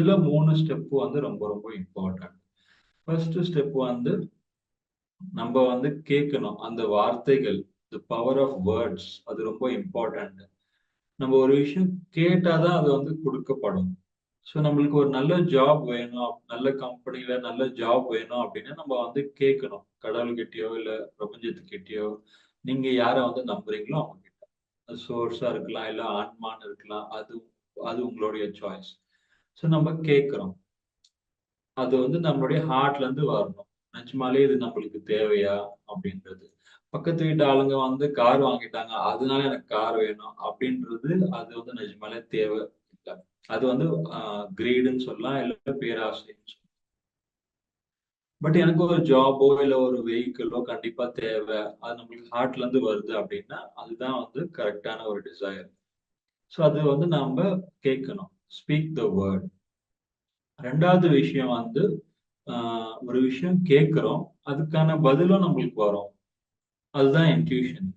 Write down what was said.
இதுல 3 ஸ்டெப் வந்து ரொம்ப ரொம்ப இம்பார்ட்டன்ட். ஃபர்ஸ்ட் ஸ்டெப் வந்து நம்ம வந்து கேட்கணும். அந்த வார்த்தைகள், தி பவர் ஆஃப் வேர்ட்ஸ் அது ரொம்ப இம்பார்ட்டன்ட். நம்ம ஒரு விஷயம் கேட்டா தான் அது வந்து குடுக்கப்படும். ஸோ நம்மளுக்கு ஒரு நல்ல ஜாப் வேணும், நல்ல கம்பெனில நல்ல ஜாப் வேணும் அப்டின்னா, நம்ம வந்து கேட்கணும். கடவுள்கிட்டயோ, இல்ல பிரபஞ்சத்துக்கிட்டயோ, நீங்க யார வந்து நம்புறீங்களோ அவங்க கிட்ட. அது சோர்ஸா இருக்கலாம், இல்ல ஆன்மான்னு இருக்கலாம். அது அது உங்களுடைய சாய்ஸ். ஸோ நம்ம கேட்கிறோம். அது வந்து நம்மளுடைய ஹார்ட்ல இருந்து வரணும். நிஜமாலே இது நம்மளுக்கு தேவையா? அப்படின்றது. பக்கத்து வீட்டு ஆளுங்க வந்து கார் வாங்கிட்டாங்க. அதனால எனக்கு கார் வேணும் அப்படின்றது அது வந்து நிஜமாலே தேவை இல்ல. அது வந்து அ கிரீடுன்னு சொல்லலாம். இல்ல பேராசைன்னு சொல்லலாம். பட் எனக்கு ஒரு ஜாபோ, இல்ல ஒரு வெஹிக்கிளோ கண்டிப்பா தேவை. அது நம்மளுக்கு ஹார்ட்ல இருந்து வருது அப்படின்னா, அதுதான் வந்து கரெக்ட்டான ஒரு டிசைர். ஸோ அது வந்து நாம கேட்கணும். Speak the word. 2வது விஷயம் வந்து, ஆ ஒரு விஷயம் கேட்கிறோம். அதுக்கான பதிலும் நம்மளுக்கு வரும். அதுதான் இன்ட்யூஷன்.